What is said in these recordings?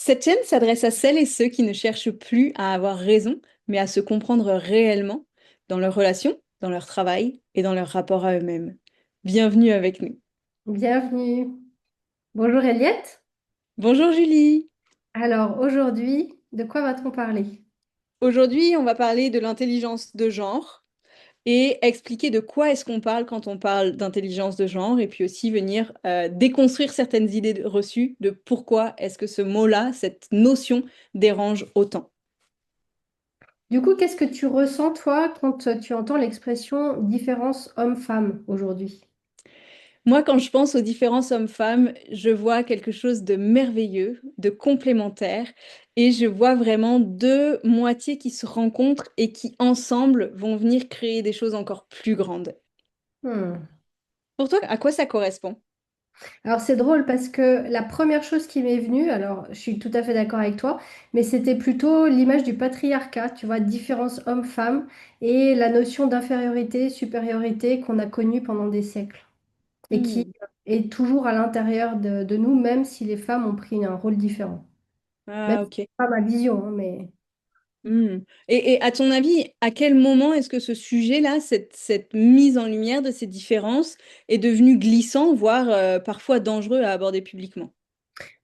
Cette chaîne s'adresse à celles et ceux qui ne cherchent plus à avoir raison, mais à se comprendre réellement dans leurs relations, dans leur travail et dans leur rapport à eux-mêmes. Bienvenue avec nous. Bienvenue. Bonjour Eliette. Bonjour Julie. Alors aujourd'hui, de quoi va-t-on parler? Aujourd'hui, on va parler de l'intelligence de genre et expliquer de quoi est-ce qu'on parle quand on parle d'intelligence de genre et puis aussi venir déconstruire certaines idées reçues de pourquoi est-ce que ce mot-là, cette notion dérange autant. Du coup, qu'est-ce que tu ressens toi quand tu entends l'expression différence homme-femme aujourd'hui? Moi, quand je pense aux différences hommes-femmes, je vois quelque chose de merveilleux, de complémentaire, et je vois vraiment deux moitiés qui se rencontrent et qui, ensemble, vont venir créer des choses encore plus grandes. Hmm. Pour toi, à quoi ça correspond? Alors c'est drôle parce que la première chose qui m'est venue, alors je suis tout à fait d'accord avec toi, mais c'était plutôt l'image du patriarcat, tu vois, différence homme-femme et la notion d'infériorité, supériorité qu'on a connue pendant des siècles et qui Hmm. est toujours à l'intérieur de nous, même si les femmes ont pris un rôle différent. Même Ah, si ok. c'est pas ma vision, hein, mais Hmm. Et à ton avis, à quel moment est-ce que ce sujet-là, cette mise en lumière de ces différences, est devenu glissant, voire parfois dangereux à aborder publiquement?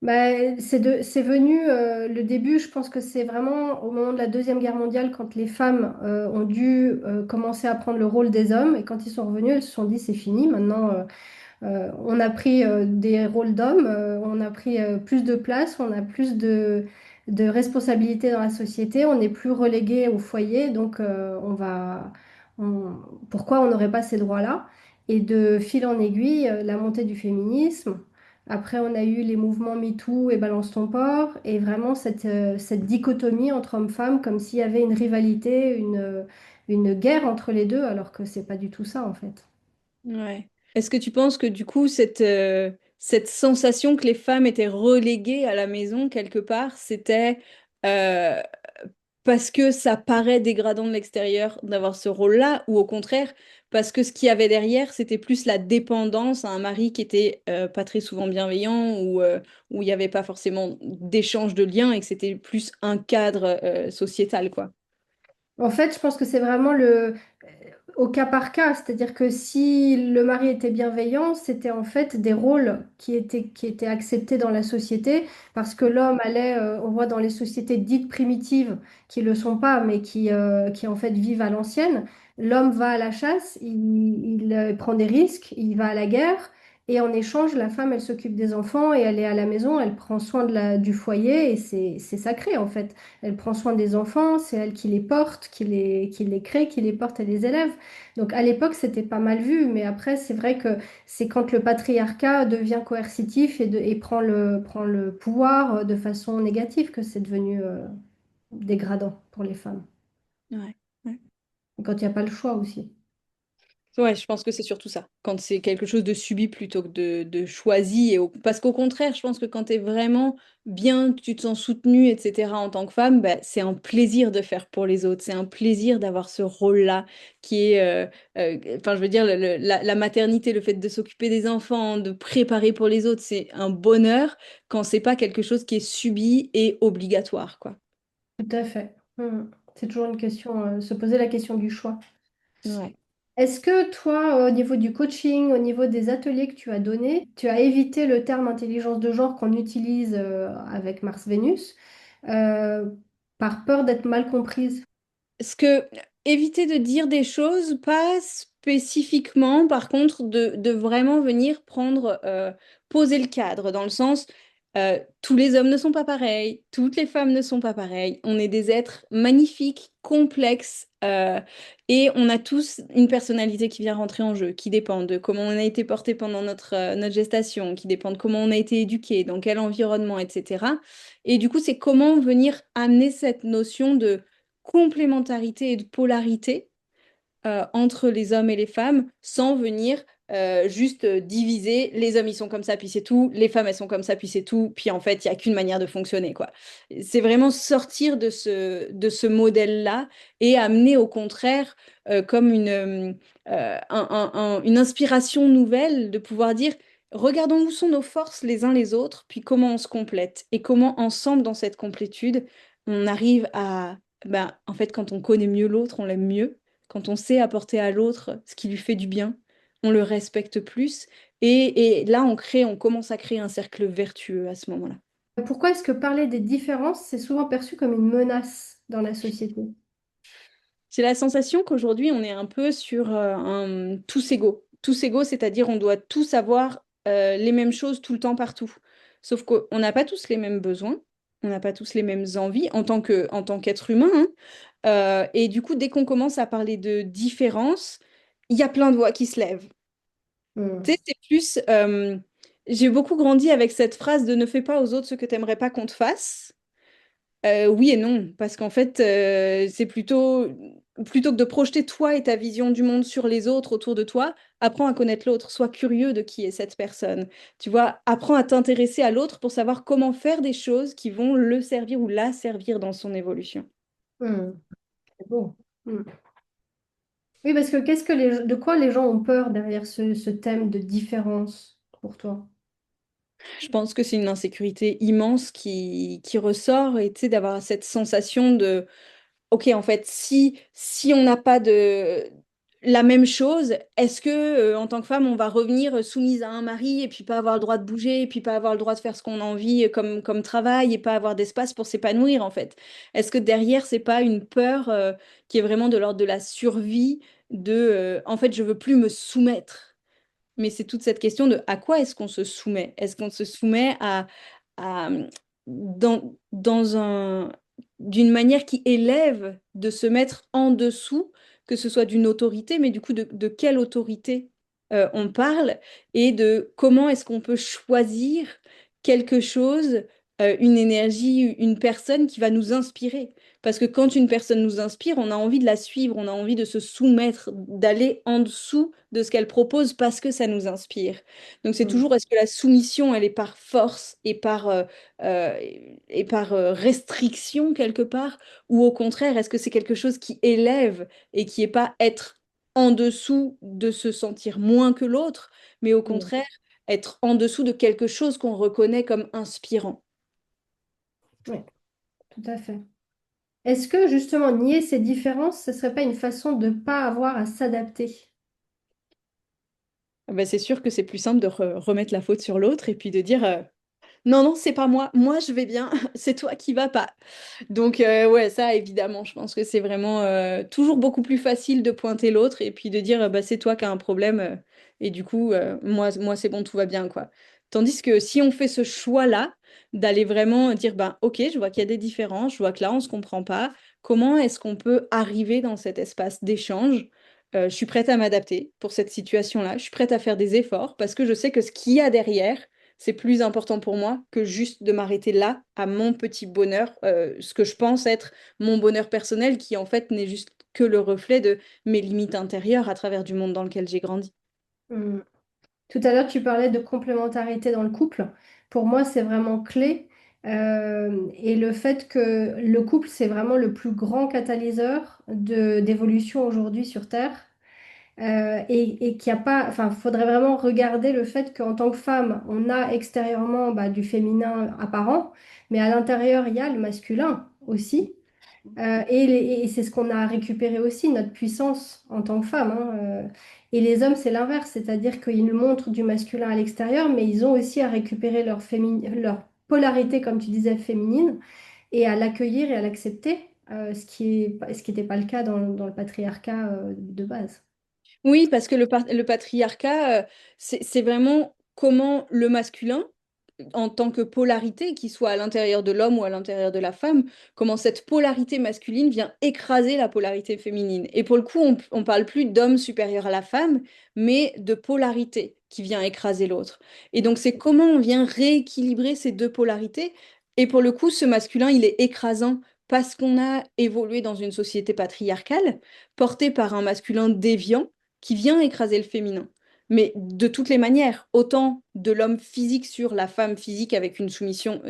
bah, c'est venu le début, je pense que c'est vraiment au moment de la Deuxième Guerre mondiale, quand les femmes ont dû commencer à prendre le rôle des hommes, et quand ils sont revenus, elles se sont dit c'est fini, maintenant on a pris des rôles d'hommes, on a pris plus de place, on a plus de responsabilités dans la société, on n'est plus relégué au foyer, donc on- pourquoi on n'aurait pas ces droits-là? Et de fil en aiguille, la montée du féminisme. Après, on a eu les mouvements MeToo et Balance ton port, et vraiment cette dichotomie entre hommes-femmes, comme s'il y avait une rivalité, une guerre entre les deux, alors que c'est pas du tout ça en fait. Ouais. Est-ce que tu penses que du coup, cette sensation que les femmes étaient reléguées à la maison quelque part, c'était euh, parce que ça paraît dégradant de l'extérieur d'avoir ce rôle-là, ou au contraire, parce que ce qu'il y avait derrière, c'était plus la dépendance à un mari qui était pas très souvent bienveillant, ou où il n'y avait pas forcément d'échange de liens et que c'était plus un cadre sociétal, quoi. En fait, je pense que c'est vraiment au cas par cas, c'est-à-dire que si le mari était bienveillant, c'était en fait des rôles qui étaient acceptés dans la société, parce que l'homme allait, on voit dans les sociétés dites primitives, qui ne le sont pas, mais qui en fait vivent à l'ancienne, l'homme va à la chasse, il prend des risques, il va à la guerre, et en échange, la femme, elle s'occupe des enfants et elle est à la maison, elle prend soin du foyer, et c'est sacré en fait. Elle prend soin des enfants, c'est elle qui les porte, qui les crée, qui les porte et les élève. Donc à l'époque, c'était pas mal vu, mais après, c'est vrai que c'est quand le patriarcat devient coercitif et prend le pouvoir de façon négative que c'est devenu dégradant pour les femmes. Ouais. Ouais. Et quand il n'y a pas le choix aussi. Ouais, je pense que c'est surtout ça. Quand c'est quelque chose de subi plutôt que de choisi. Parce qu'au contraire, je pense que quand tu es vraiment bien, que tu te sens soutenue, etc., en tant que femme, bah, c'est un plaisir de faire pour les autres. C'est un plaisir d'avoir ce rôle-là qui est, enfin, je veux dire, la maternité, le fait de s'occuper des enfants, de préparer pour les autres, c'est un bonheur quand c'est pas quelque chose qui est subi et obligatoire, quoi. Tout à fait. C'est toujours une question, se poser la question du choix. Ouais. Est-ce que toi, au niveau du coaching, au niveau des ateliers que tu as donnés, tu as évité le terme intelligence de genre qu'on utilise avec Mars-Vénus euh, par peur d'être mal comprise? Ce que éviter de dire des choses, pas spécifiquement, par contre, de vraiment venir prendre, poser le cadre, dans le sens, tous les hommes ne sont pas pareils, toutes les femmes ne sont pas pareilles, on est des êtres magnifiques, complexes, et on a tous une personnalité qui vient rentrer en jeu, qui dépend de comment on a été porté pendant notre gestation, qui dépend de comment on a été éduqué, dans quel environnement, etc. Et du coup, c'est comment venir amener cette notion de complémentarité et de polarité entre les hommes et les femmes sans venir juste diviser les hommes ils sont comme ça puis c'est tout, les femmes elles sont comme ça puis c'est tout, puis en fait il n'y a qu'une manière de fonctionner quoi. C'est vraiment sortir de ce modèle-là et amener au contraire comme une inspiration nouvelle de pouvoir dire regardons où sont nos forces les uns les autres, puis comment on se complète et comment ensemble dans cette complétude, on arrive à, ben, en fait, quand on connaît mieux l'autre, on l'aime mieux. Quand on sait apporter à l'autre ce qui lui fait du bien, on le respecte plus. Et là, on commence à créer un cercle vertueux à ce moment-là. Pourquoi est-ce que parler des différences, c'est souvent perçu comme une menace dans la société? J'ai la sensation qu'aujourd'hui, on est un peu sur un tous égaux. Tous égaux, c'est-à-dire on doit tous avoir les mêmes choses tout le temps partout. Sauf qu'on n'a pas tous les mêmes besoins, on n'a pas tous les mêmes envies en tant qu'être humain, hein. Et du coup, dès qu'on commence à parler de différence, il y a plein de voix qui se lèvent. Tu Hmm. sais, c'est plus... j'ai beaucoup grandi avec cette phrase de ne fais pas aux autres ce que tu n'aimerais pas qu'on te fasse. Oui et non, parce qu'en fait, c'est plutôt que de projeter toi et ta vision du monde sur les autres autour de toi, apprends à connaître l'autre, sois curieux de qui est cette personne. Tu vois, apprends à t'intéresser à l'autre pour savoir comment faire des choses qui vont le servir ou la servir dans son évolution. Hmm. C'est beau. Hmm. Oui, parce que de quoi les gens ont peur derrière ce thème de différence pour toi? Je pense que c'est une insécurité immense qui ressort et tu sais, d'avoir cette sensation de ok, en fait, si on n'a pas la même chose, est-ce que en tant que femme, on va revenir soumise à un mari et puis pas avoir le droit de bouger et puis pas avoir le droit de faire ce qu'on a envie comme travail et pas avoir d'espace pour s'épanouir en fait? Est-ce que derrière, c'est pas une peur qui est vraiment de l'ordre de la survie, en fait, je veux plus me soumettre. Mais c'est toute cette question de à quoi est-ce qu'on se soumet? Est-ce qu'on se soumet à dans d'une manière qui élève de se mettre en dessous, que ce soit d'une autorité, mais du coup de quelle autorité on parle et de comment est-ce qu'on peut choisir quelque chose, une énergie, une personne qui va nous inspirer. Parce que quand une personne nous inspire, on a envie de la suivre, on a envie de se soumettre, d'aller en dessous de ce qu'elle propose parce que ça nous inspire. Donc c'est Hmm. toujours, est-ce que la soumission, elle est par force euh, et par restriction quelque part, ou au contraire, est-ce que c'est quelque chose qui élève et qui est pas être en dessous de se sentir moins que l'autre, mais au Hmm. contraire, être en dessous de quelque chose qu'on reconnaît comme inspirant. Oui, tout à fait. Est-ce que justement nier ces différences, ce serait pas une façon de ne pas avoir à s'adapter? Ah ben, c'est sûr que c'est plus simple de remettre la faute sur l'autre et puis de dire non, non, c'est pas moi. Moi, je vais bien. C'est toi qui vas pas. Donc, ouais, ça, évidemment, je pense que c'est vraiment toujours beaucoup plus facile de pointer l'autre et puis de dire, bah, c'est toi qui as un problème. Et du coup, moi c'est bon, tout va bien, quoi. Tandis que si on fait ce choix-là, d'aller vraiment dire, bah, ok, je vois qu'il y a des différences, je vois que là, on se comprend pas. Comment est-ce qu'on peut arriver dans cet espace d'échange? Je suis prête à m'adapter pour cette situation-là. Je suis prête à faire des efforts parce que je sais que ce qu'il y a derrière, c'est plus important pour moi que juste de m'arrêter là à mon petit bonheur, ce que je pense être mon bonheur personnel, qui en fait n'est juste que le reflet de mes limites intérieures à travers du monde dans lequel j'ai grandi. Hmm. Tout à l'heure, tu parlais de complémentarité dans le couple. Pour moi, c'est vraiment clé. Et le fait que le couple, c'est vraiment le plus grand catalyseur d'évolution aujourd'hui sur Terre. Et qu'il y a pas, enfin, faudrait vraiment regarder le fait qu'en tant que femme, on a extérieurement bah, du féminin apparent, mais à l'intérieur, il y a le masculin aussi. Et c'est ce qu'on a récupéré aussi, notre puissance en tant que femme, hein. Et les hommes, c'est l'inverse, c'est-à-dire qu'ils nous montrent du masculin à l'extérieur, mais ils ont aussi à récupérer leur polarité, comme tu disais, féminine, et à l'accueillir et à l'accepter, ce qui n'était pas le cas dans le patriarcat, de base. Oui, parce que le patriarcat, c'est vraiment comment le masculin, en tant que polarité, qu'il soit à l'intérieur de l'homme ou à l'intérieur de la femme, comment cette polarité masculine vient écraser la polarité féminine. Et pour le coup, on parle plus d'homme supérieur à la femme, mais de polarité qui vient écraser l'autre. Et donc, c'est comment on vient rééquilibrer ces deux polarités. Et pour le coup, ce masculin, il est écrasant parce qu'on a évolué dans une société patriarcale, portée par un masculin déviant qui vient écraser le féminin. Mais de toutes les manières, autant de l'homme physique sur la femme physique avec une soumission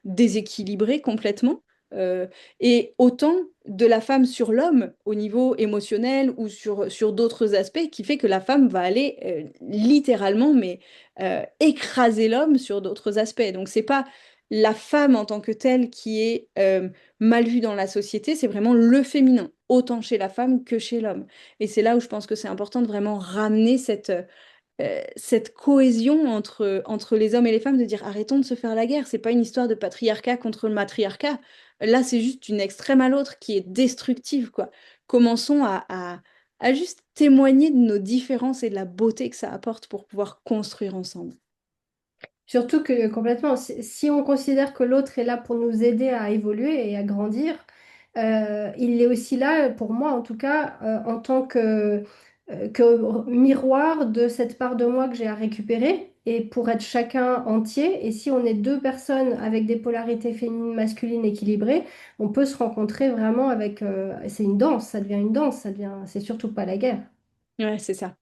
déséquilibrée complètement, euh, et autant de la femme sur l'homme au niveau émotionnel ou sur d'autres aspects qui fait que la femme va aller littéralement mais écraser l'homme sur d'autres aspects. Donc c'est pas la femme en tant que telle qui est mal vue dans la société, c'est vraiment le féminin, autant chez la femme que chez l'homme. Et c'est là où je pense que c'est important de vraiment ramener cette cohésion entre les hommes et les femmes, de dire arrêtons de se faire la guerre. C'est pas une histoire de patriarcat contre le matriarcat. Là, c'est juste une extrême à l'autre qui est destructive, quoi. Commençons à juste témoigner de nos différences et de la beauté que ça apporte pour pouvoir construire ensemble. Surtout que complètement, si on considère que l'autre est là pour nous aider à évoluer et à grandir, il est aussi là, pour moi en tout cas, en tant que miroir de cette part de moi que j'ai à récupérer et pour être chacun entier. Et si on est deux personnes avec des polarités féminines, masculines équilibrées, on peut se rencontrer vraiment avec... c'est une danse, ça devient une danse, ça devient... C'est surtout pas la guerre. Ouais, c'est ça.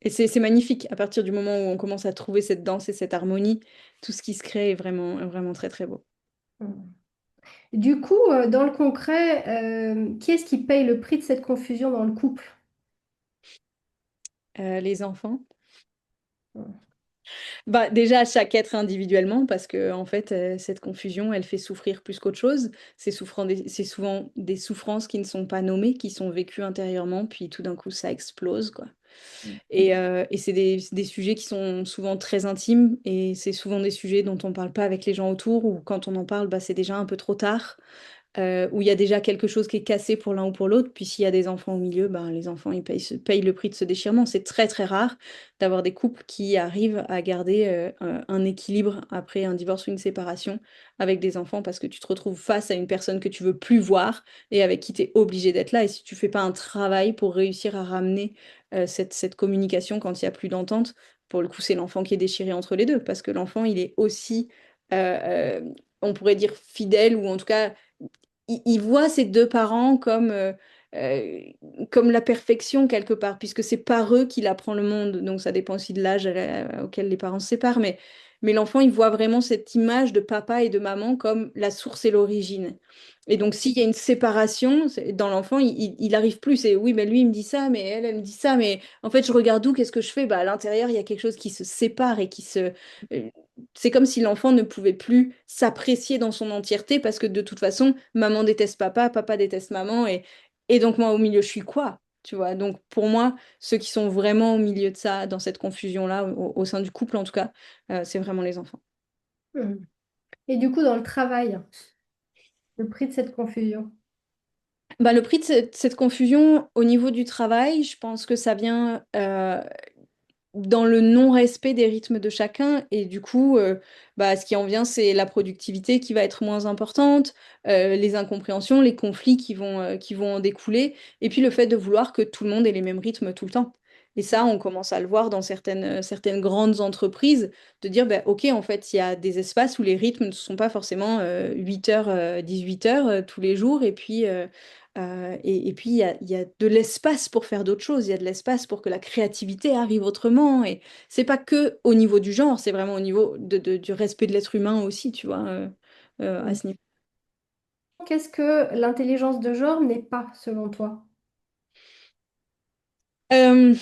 Et c'est magnifique à partir du moment où on commence à trouver cette danse et cette harmonie, tout ce qui se crée est vraiment, vraiment très, très beau. Du coup, dans le concret, qui est-ce qui paye le prix de cette confusion dans le couple? Les enfants. Bah, déjà, chaque être individuellement, parce que en fait, cette confusion, elle fait souffrir plus qu'autre chose. C'est souvent des souffrances qui ne sont pas nommées, qui sont vécues intérieurement, puis tout d'un coup, ça explose, quoi. Et c'est des sujets qui sont souvent très intimes, et c'est souvent des sujets dont on ne parle pas avec les gens autour, ou quand on en parle, bah, c'est déjà un peu trop tard où il y a déjà quelque chose qui est cassé pour l'un ou pour l'autre. Puis s'il y a des enfants au milieu, ben, les enfants ils payent le prix de ce déchirement. C'est très très rare d'avoir des couples qui arrivent à garder un équilibre après un divorce ou une séparation avec des enfants parce que tu te retrouves face à une personne que tu veux plus voir et avec qui tu es obligé d'être là. Et si tu fais pas un travail pour réussir à ramener cette communication quand il n'y a plus d'entente, pour le coup, c'est l'enfant qui est déchiré entre les deux parce que l'enfant, il est aussi, on pourrait dire, fidèle ou en tout cas il voit ses deux parents euh, comme la perfection quelque part, puisque c'est par eux qu'il apprend le monde. Donc ça dépend aussi de l'âge auquel les parents se séparent. Mais l'enfant, il voit vraiment cette image de papa et de maman comme la source et l'origine. Et donc s'il y a une séparation, dans l'enfant, il arrive plus. C'est oui, mais lui, il me dit ça, mais elle me dit ça. Mais en fait, je regarde où, qu'est-ce que je fais? Bah, à l'intérieur, il y a quelque chose qui se sépare et c'est comme si l'enfant ne pouvait plus s'apprécier dans son entièreté parce que de toute façon, maman déteste papa, papa déteste maman et donc moi au milieu, je suis quoi? Tu vois? Donc pour moi, ceux qui sont vraiment au milieu de ça, dans cette confusion-là, au sein du couple en tout cas, c'est vraiment les enfants. Mhm. Et du coup, dans le travail, le prix de cette confusion. Bah, le prix de cette confusion au niveau du travail, je pense que ça vient dans le non-respect des rythmes de chacun. Et du coup, bah, ce qui en vient, c'est la productivité qui va être moins importante, les incompréhensions, les conflits qui vont en découler, et puis le fait de vouloir que tout le monde ait les mêmes rythmes tout le temps. Et ça, on commence à le voir dans certaines grandes entreprises, de dire, bah, OK, en fait, il y a des espaces où les rythmes ne sont pas forcément 8h, 18h tous les jours, et puis, il y a de l'espace pour faire d'autres choses, il y a de l'espace pour que la créativité arrive autrement. Et c'est pas que au niveau du genre, c'est vraiment au niveau du respect de l'être humain aussi, tu vois, à Mhm. ce niveau. Qu'est-ce que l'intelligence de genre n'est pas, selon toi? Euh,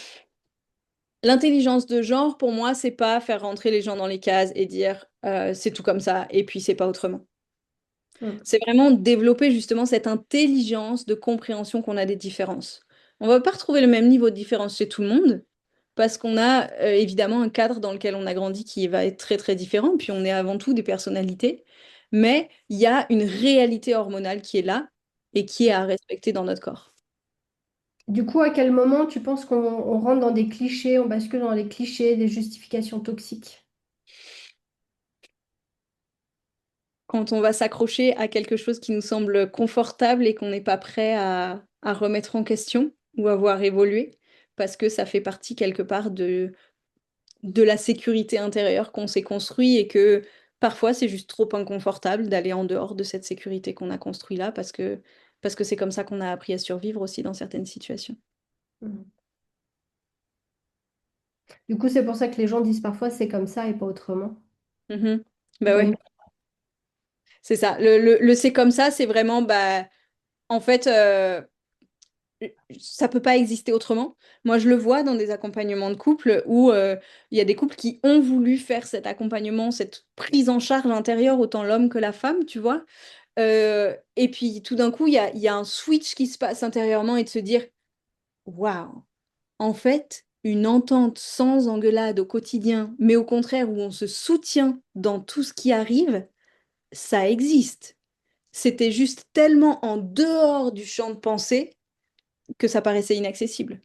L'intelligence de genre, pour moi, c'est pas faire rentrer les gens dans les cases et dire c'est tout comme ça, et puis c'est pas autrement. Mhm. C'est vraiment développer justement cette intelligence de compréhension qu'on a des différences. On va pas retrouver le même niveau de différence chez tout le monde, parce qu'on a évidemment un cadre dans lequel on a grandi qui va être très très différent, puis on est avant tout des personnalités, mais il y a une réalité hormonale qui est là et qui est à respecter dans notre corps. Du coup, à quel moment tu penses qu'on rentre dans des clichés, on bascule dans les clichés, des justifications toxiques? Quand on va s'accrocher à quelque chose qui nous semble confortable et qu'on n'est pas prêt à remettre en question ou à voir évoluer, parce que ça fait partie quelque part de la sécurité intérieure qu'on s'est construit et que parfois c'est juste trop inconfortable d'aller en dehors de cette sécurité qu'on a construit là parce que c'est comme ça qu'on a appris à survivre aussi dans certaines situations. Mhm. Du coup, c'est pour ça que les gens disent parfois c'est comme ça et pas autrement. Mhm. Ils Bah voient ouais. une- C'est ça. Le c'est comme ça, c'est vraiment, bah, en fait, ça peut pas exister autrement. Moi, je le vois dans des accompagnements de couple où il y a des couples qui ont voulu faire cet accompagnement, cette prise en charge intérieure, autant l'homme que la femme, tu vois. Et puis tout d'un coup, il y a un switch qui se passe intérieurement et de se dire, waouh, en fait, une entente sans engueulade au quotidien, mais au contraire où on se soutient dans tout ce qui arrive, ça existe. C'était juste tellement en dehors du champ de pensée que ça paraissait inaccessible,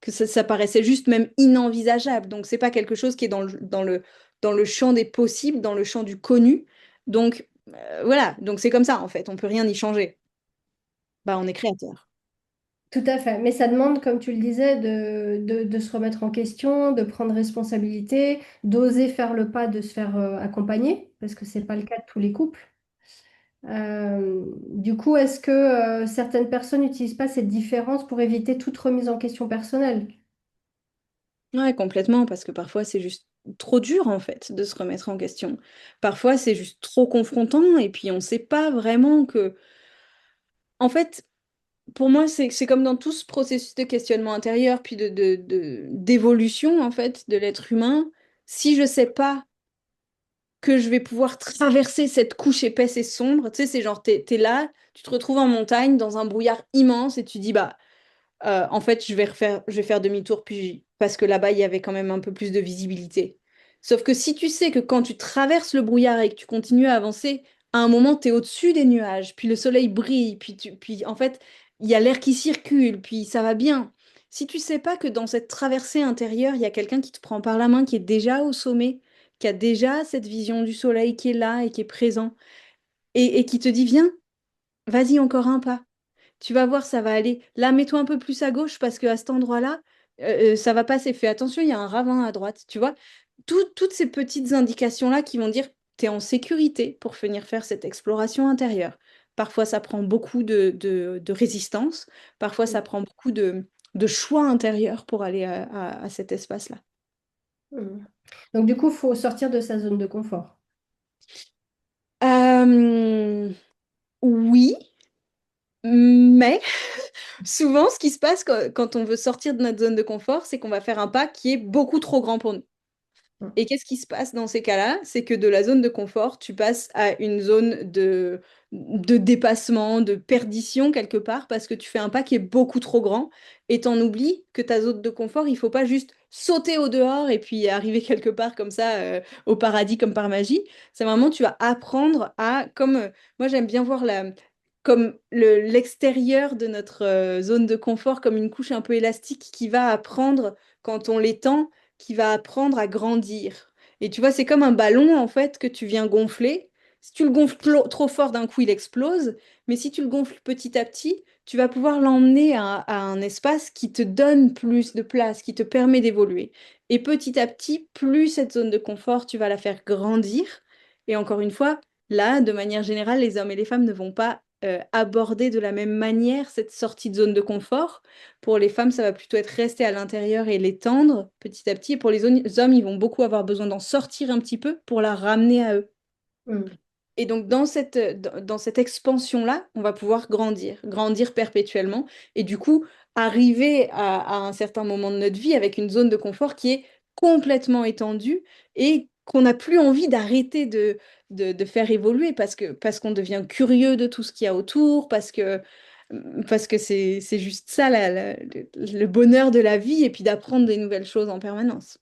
que ça paraissait juste même inenvisageable. Donc, c'est pas quelque chose qui est dans le champ des possibles, dans le champ du connu. Donc, voilà, donc c'est comme ça en fait, on peut rien y changer. Bah, on est créateur. Tout à fait. Mais ça demande, comme tu le disais, de se remettre en question, de prendre responsabilité, d'oser faire le pas de se faire accompagner, parce que c'est pas le cas de tous les couples. Du coup, est-ce que certaines personnes n'utilisent pas cette différence pour éviter toute remise en question personnelle? Ouais, complètement, parce que parfois c'est juste trop dur en fait de se remettre en question. Parfois c'est juste trop confrontant et puis on sait pas vraiment que... En fait, pour moi c'est comme dans tout ce processus de questionnement intérieur puis d'évolution en fait de l'être humain. Si je sais pas que je vais pouvoir traverser cette couche épaisse et sombre, tu sais, c'est genre t'es là, tu te retrouves en montagne dans un brouillard immense et tu dis bah en fait, je vais faire demi-tour puis parce que là-bas, il y avait quand même un peu plus de visibilité. Sauf que si tu sais que quand tu traverses le brouillard et que tu continues à avancer, à un moment, tu es au-dessus des nuages, puis le soleil brille, puis en fait, il y a l'air qui circule, puis ça va bien. Si tu sais pas que dans cette traversée intérieure, il y a quelqu'un qui te prend par la main, qui est déjà au sommet, qui a déjà cette vision du soleil qui est là et qui est présent, et qui te dit, viens, vas-y encore un pas. Tu vas voir, ça va aller. Là, mets-toi un peu plus à gauche parce qu'à cet endroit-là, ça va passer. Fais attention, il y a un ravin à droite. Tu vois, toutes ces petites indications-là qui vont dire tu es en sécurité pour venir faire cette exploration intérieure. Parfois, ça prend beaucoup de résistance. Parfois, ça prend beaucoup de choix intérieurs pour aller à cet espace-là. Mhm. Donc, du coup, il faut sortir de sa zone de confort. Euh, oui, mais souvent, ce qui se passe quand on veut sortir de notre zone de confort, c'est qu'on va faire un pas qui est beaucoup trop grand pour nous. Mhm. Et qu'est-ce qui se passe dans ces cas-là? C'est que de la zone de confort, tu passes à une zone de dépassement, de perdition quelque part, parce que tu fais un pas qui est beaucoup trop grand et t'en oublies que ta zone de confort, il faut pas juste sauter au dehors et puis arriver quelque part comme ça au paradis comme par magie. C'est vraiment, tu vas apprendre à, comme moi j'aime bien voir comme l'extérieur de notre zone de confort comme une couche un peu élastique qui va apprendre quand on l'étend qui va apprendre à grandir. Et tu vois, c'est comme un ballon en fait que tu viens gonfler. Si tu le gonfles trop fort d'un coup, il explose. Mais si tu le gonfles petit à petit, tu vas pouvoir l'emmener à un espace qui te donne plus de place, qui te permet d'évoluer. Et petit à petit, plus cette zone de confort, tu vas la faire grandir. Et encore une fois, là, de manière générale, les hommes et les femmes ne vont pas aborder de la même manière cette sortie de zone de confort. Pour les femmes, ça va plutôt être rester à l'intérieur et l'étendre petit à petit. Et pour les hommes, ils vont beaucoup avoir besoin d'en sortir un petit peu pour la ramener à eux. Mhm. Et donc, dans cette expansion-là, on va pouvoir grandir, grandir perpétuellement. Et du coup, arriver à un certain moment de notre vie avec une zone de confort qui est complètement étendue et qu'on n'a plus envie d'arrêter de faire évoluer parce qu'on devient curieux de tout ce qu'il y a autour, parce que c'est juste ça, le bonheur de la vie et puis d'apprendre des nouvelles choses en permanence.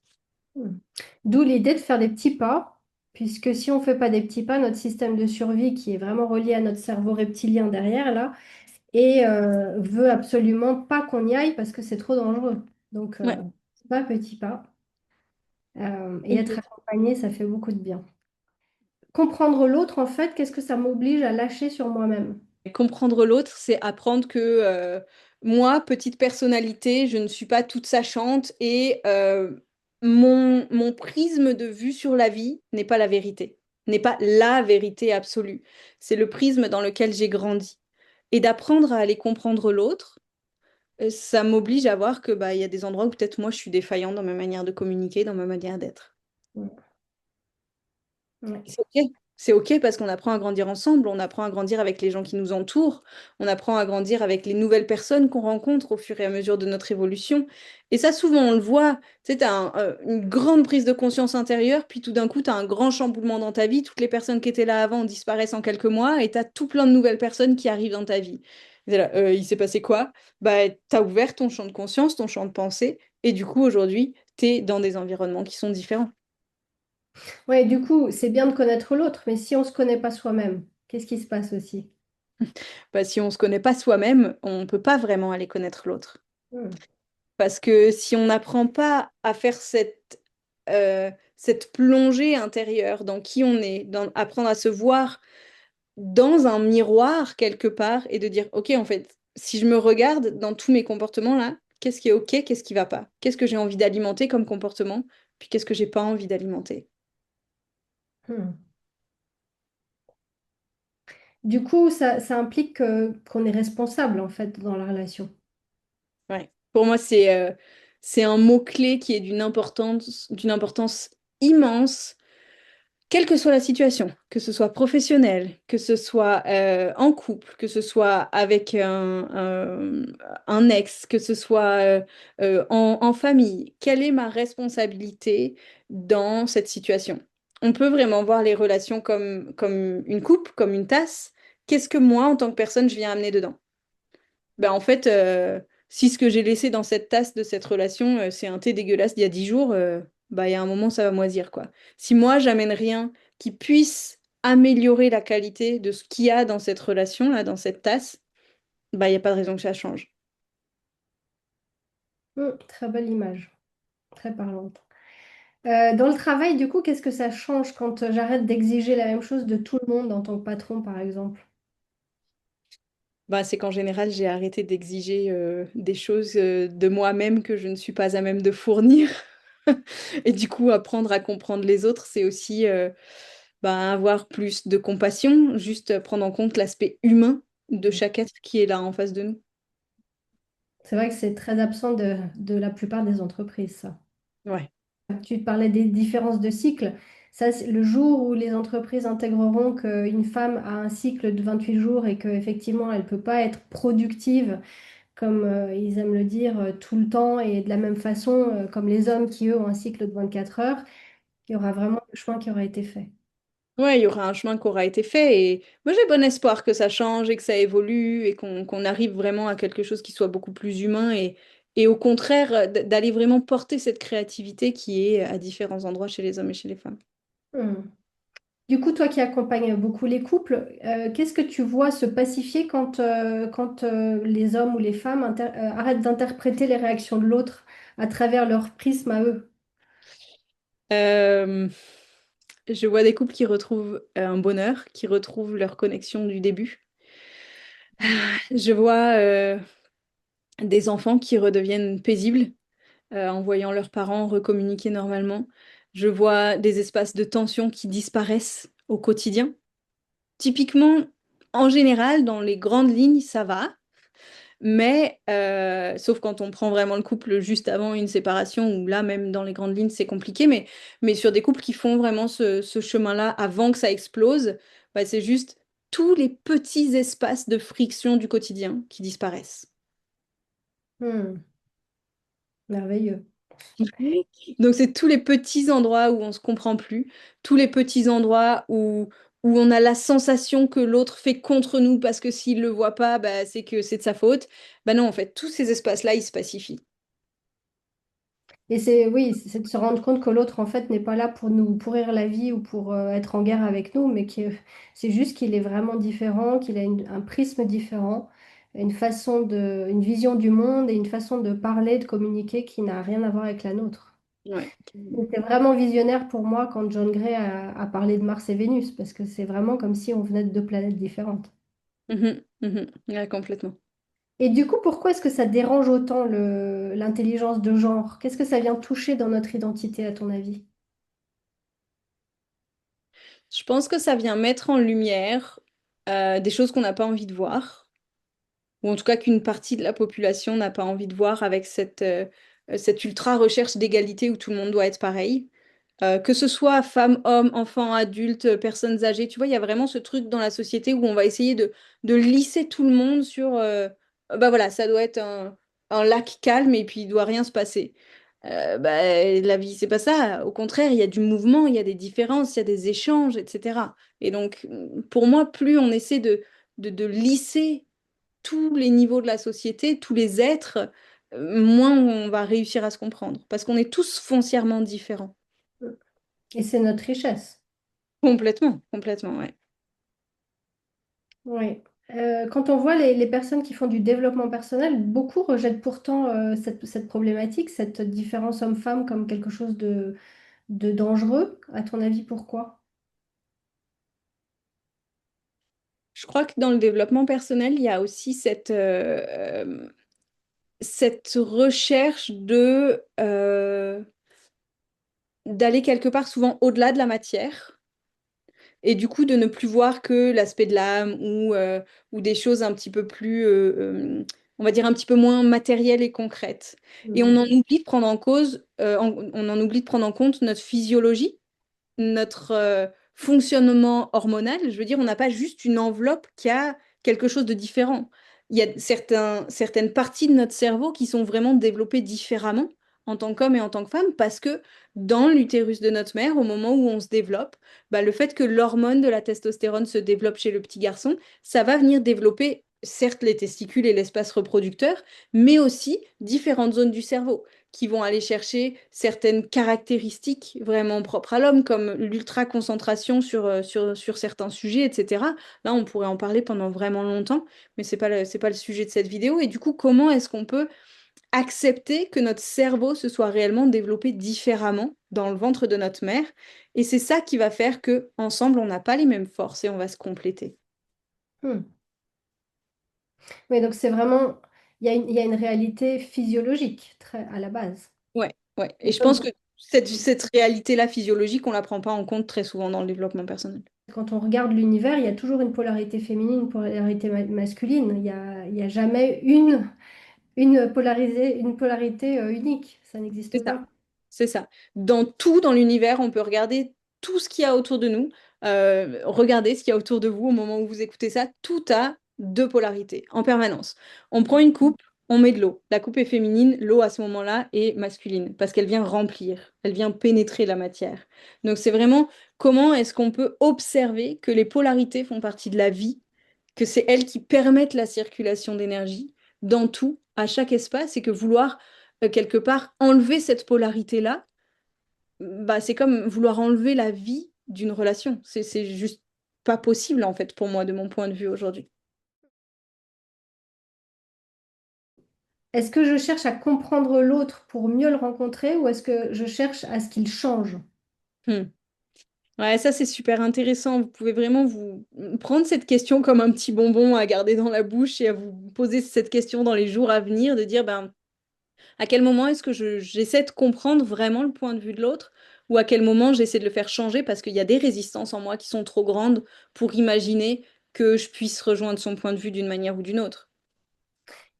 Mhm. D'où l'idée de faire des petits pas, puisque si on ne fait pas des petits pas, notre système de survie, qui est vraiment relié à notre cerveau reptilien derrière, là, et veut absolument pas qu'on y aille parce que c'est trop dangereux. Donc, Ouais, c'est pas petit pas. Et être accompagné, ça fait beaucoup de bien. Comprendre l'autre, en fait, qu'est-ce que ça m'oblige à lâcher sur moi-même? comprendre l'autre, c'est apprendre que moi, petite personnalité, je ne suis pas toute sachante et mon prisme de vue sur la vie n'est pas la vérité, n'est pas la vérité absolue. C'est le prisme dans lequel j'ai grandi. Et d'apprendre à aller comprendre l'autre, ça m'oblige à voir que bah, il y a des endroits où peut-être moi je suis défaillante dans ma manière de communiquer, dans ma manière d'être. Ouais. Ouais. C'est OK. C'est OK parce qu'on apprend à grandir ensemble, on apprend à grandir avec les gens qui nous entourent, on apprend à grandir avec les nouvelles personnes qu'on rencontre au fur et à mesure de notre évolution. Et ça, souvent, on le voit. Tu sais, une grande prise de conscience intérieure, puis tout d'un coup, tu as un grand chamboulement dans ta vie. Toutes les personnes qui étaient là avant disparaissent en quelques mois et tu as tout plein de nouvelles personnes qui arrivent dans ta vie. Et là, il s'est passé quoi? Bah, tu as ouvert ton champ de conscience, ton champ de pensée, et du coup, aujourd'hui, tu es dans des environnements qui sont différents. Ouais, du coup, c'est bien de connaître l'autre, mais si on ne se connaît pas soi-même, qu'est-ce qui se passe aussi? Bah, si on ne se connaît pas soi-même, on ne peut pas vraiment aller connaître l'autre. Hmm. Parce que si on n'apprend pas à faire cette plongée intérieure dans qui on est, apprendre à se voir dans un miroir quelque part et de dire, OK, en fait, si je me regarde dans tous mes comportements là, qu'est-ce qui est OK, qu'est-ce qui va pas? Qu'est-ce que j'ai envie d'alimenter comme comportement? Puis qu'est-ce que j'ai pas envie d'alimenter? Hmm. Du coup, ça implique qu'on est responsable, en fait, dans la relation. Ouais. Pour moi, c'est un mot-clé qui est d'une importance immense. Quelle que soit la situation, que ce soit professionnel, que ce soit en couple, que ce soit avec un ex, que ce soit en famille, quelle est ma responsabilité dans cette situation? On peut vraiment voir les relations comme une coupe, comme une tasse. Qu'est-ce que moi, en tant que personne, je viens amener dedans? Ben, en fait, si ce que j'ai laissé dans cette tasse de cette relation, c'est un thé dégueulasse d'il y a 10 jours, bah, il y a un moment, ça va moisir, quoi. Si moi, j'amène rien qui puisse améliorer la qualité de ce qu'il y a dans cette relation, là, dans cette tasse, bah, il n'y a pas de raison que ça change. Très belle image, très parlante. Dans le travail, du coup, qu'est-ce que ça change quand j'arrête d'exiger la même chose de tout le monde en tant que patron, par exemple? Bah, c'est qu'en général, j'ai arrêté d'exiger des choses de moi-même que je ne suis pas à même de fournir. Et du coup, apprendre à comprendre les autres, c'est aussi bah, avoir plus de compassion, juste prendre en compte l'aspect humain de chaque être qui est là en face de nous. C'est vrai que c'est très absent de la plupart des entreprises, ça. Ouais. Tu te parlais des différences de cycle. Ça, c'est le jour où les entreprises intégreront qu'une femme a un cycle de 28 jours et qu'effectivement, elle ne peut pas être productive, comme ils aiment le dire, tout le temps et de la même façon, comme les hommes qui, eux, ont un cycle de 24 heures, il y aura vraiment le chemin qui aura été fait. Ouais, il y aura un chemin qui aura été fait et moi j'ai bon espoir que ça change et que ça évolue et qu'on arrive vraiment à quelque chose qui soit beaucoup plus humain et au contraire d'aller vraiment porter cette créativité qui est à différents endroits chez les hommes et chez les femmes. Hmm. Du coup, toi qui accompagnes beaucoup les couples, qu'est-ce que tu vois se pacifier quand les hommes ou les femmes arrêtent d'interpréter les réactions de l'autre à travers leur prisme à eux? Euh, je vois des couples qui retrouvent un bonheur, qui retrouvent leur connexion du début. Je vois des enfants qui redeviennent paisibles en voyant leurs parents recommuniquer normalement. Je vois des espaces de tension qui disparaissent au quotidien. Typiquement, en général, dans les grandes lignes, ça va. Mais, sauf quand on prend vraiment le couple juste avant une séparation, où là, même dans les grandes lignes, c'est compliqué. Mais sur des couples qui font vraiment ce chemin-là avant que ça explose, bah, c'est juste tous les petits espaces de friction du quotidien qui disparaissent. Hmm, merveilleux. Donc, c'est tous les petits endroits où on se comprend plus, tous les petits endroits où on a la sensation que l'autre fait contre nous parce que s'il le voit pas, bah, c'est que c'est de sa faute. Bah non, en fait, tous ces espaces-là, ils se pacifient. Et c'est oui, c'est de se rendre compte que l'autre en fait n'est pas là pour nous pourrir la vie ou pour être en guerre avec nous, mais c'est juste qu'il est vraiment différent, qu'il a un prisme différent, une vision du monde et une façon de parler, de communiquer qui n'a rien à voir avec la nôtre. Ouais. C'était vraiment visionnaire pour moi quand John Gray a parlé de Mars et Vénus, parce que c'est vraiment comme si on venait de deux planètes différentes. Mhm, mhm. Ouais, complètement. Et du coup, pourquoi est-ce que ça dérange autant l'intelligence de genre? Qu'est-ce que ça vient toucher dans notre identité, à ton avis? Je pense que ça vient mettre en lumière des choses qu'on n'a pas envie de voir, ou en tout cas qu'une partie de la population n'a pas envie de voir avec cette ultra recherche d'égalité où tout le monde doit être pareil. Que ce soit femmes, hommes, enfants, adultes, personnes âgées, tu vois, il y a vraiment ce truc dans la société où on va essayer de lisser tout le monde sur, bah voilà, ça doit être un lac calme et puis il doit rien se passer. Bah, la vie, c'est pas ça. Au contraire, il y a du mouvement, il y a des différences, il y a des échanges, etc. Et donc, pour moi, plus on essaie de lisser tous les niveaux de la société, tous les êtres, moins on va réussir à se comprendre. Parce qu'on est tous foncièrement différents. Et c'est notre richesse. Complètement, complètement, ouais. Oui. Quand on voit les personnes qui font du développement personnel, beaucoup rejettent pourtant cette problématique, cette différence homme-femme comme quelque chose de dangereux. À ton avis, pourquoi? Je crois que dans le développement personnel, il y a aussi cette recherche d'aller quelque part souvent au-delà de la matière et du coup de ne plus voir que l'aspect de l'âme ou des choses un petit peu plus, on va dire un petit peu moins matérielles et concrètes. Et on Mhm. en oublie de prendre en cause, on en oublie de prendre en compte notre physiologie, notre fonctionnement hormonal. Je veux dire, on n'a pas juste une enveloppe qui a quelque chose de différent. Il y a certaines parties de notre cerveau qui sont vraiment développées différemment en tant qu'homme et en tant que femme parce que dans l'utérus de notre mère, au moment où on se développe, bah, le fait que l'hormone de la testostérone se développe chez le petit garçon, ça va venir développer certes les testicules et l'espace reproducteur, mais aussi différentes zones du cerveau qui vont aller chercher certaines caractéristiques vraiment propres à l'homme, comme l'ultra-concentration sur certains sujets, etc. Là, on pourrait en parler pendant vraiment longtemps, mais c'est pas le sujet de cette vidéo. Et du coup, comment est-ce qu'on peut accepter que notre cerveau se soit réellement développé différemment dans le ventre de notre mère? Et c'est ça qui va faire que ensemble, on n'a pas les mêmes forces et on va se compléter. Hmm. Oui, donc c'est vraiment, il y a une réalité physiologique très à la base. Ouais, ouais. Et Et je pense que hmm, cette réalité-là physiologique, on la prend pas en compte très souvent dans le développement personnel. quand on regarde l'univers, il y a toujours une polarité féminine, une polarité masculine. Il y a jamais une polarité unique. Ça n'existe C'est ça. pas. C'est ça. Dans tout, dans l'univers, on peut regarder tout ce qu'il y a autour de nous. Regardez ce qu'il y a autour de vous au moment où vous écoutez ça. Tout a deux polarités en permanence. On prend une coupe, on met de l'eau. La coupe est féminine, l'eau à ce moment-là est masculine parce qu'elle vient remplir, elle vient pénétrer la matière. Donc c'est vraiment comment est-ce qu'on peut observer que les polarités font partie de la vie, que c'est elles qui permettent la circulation d'énergie dans tout, à chaque espace, et que vouloir quelque part enlever cette polarité-là, bah, c'est comme vouloir enlever la vie d'une relation. C'est juste pas possible, en fait, pour moi, de mon point de vue aujourd'hui. Est-ce que je cherche à comprendre l'autre pour mieux le rencontrer ou est-ce que je cherche à ce qu'il change? Hmm. Ouais, ça, c'est super intéressant. Vous pouvez vraiment vous prendre cette question comme un petit bonbon à garder dans la bouche et à vous poser cette question dans les jours à venir, de dire, ben, à quel moment est-ce que j'essaie de comprendre vraiment le point de vue de l'autre ou à quel moment j'essaie de le faire changer parce qu'il y a des résistances en moi qui sont trop grandes pour imaginer que je puisse rejoindre son point de vue d'une manière ou d'une autre.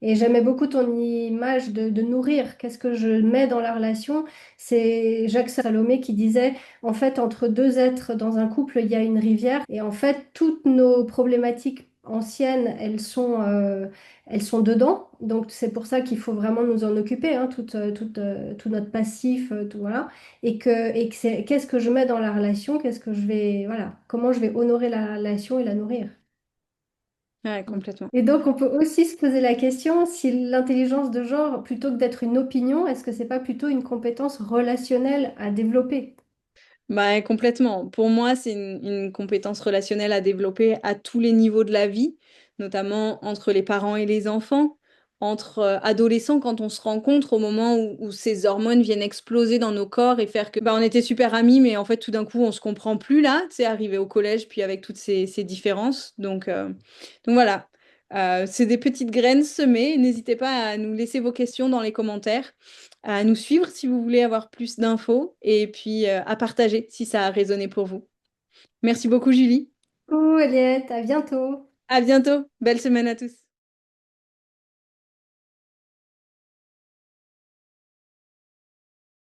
Et j'aimais beaucoup ton image de nourrir. Qu'est-ce que je mets dans la relation? C'est Jacques Salomé qui disait, en fait, entre deux êtres dans un couple, il y a une rivière. Et en fait, toutes nos problématiques anciennes, elles sont dedans. Donc, c'est pour ça qu'il faut vraiment nous en occuper, hein, tout notre passif, tout, voilà. Qu'est-ce que je mets dans la relation? Voilà, comment je vais honorer la relation et la nourrir? Ouais, complètement. Et donc, on peut aussi se poser la question si l'intelligence de genre, plutôt que d'être une opinion, est-ce que c'est pas plutôt une compétence relationnelle à développer? Bah, complètement. Pour moi, c'est une compétence relationnelle à développer à tous les niveaux de la vie, notamment entre les parents et les enfants, entre adolescents quand on se rencontre au moment où ces hormones viennent exploser dans nos corps et faire que bah, on était super amis, mais en fait tout d'un coup on se comprend plus là, c'est arrivé au collège, puis avec toutes ces différences. Donc voilà. C'est des petites graines semées. N'hésitez pas à nous laisser vos questions dans les commentaires, à nous suivre si vous voulez avoir plus d'infos et puis à partager si ça a résonné pour vous. Merci beaucoup, Julie. Coucou Eliette, à bientôt. À bientôt. Belle semaine à tous.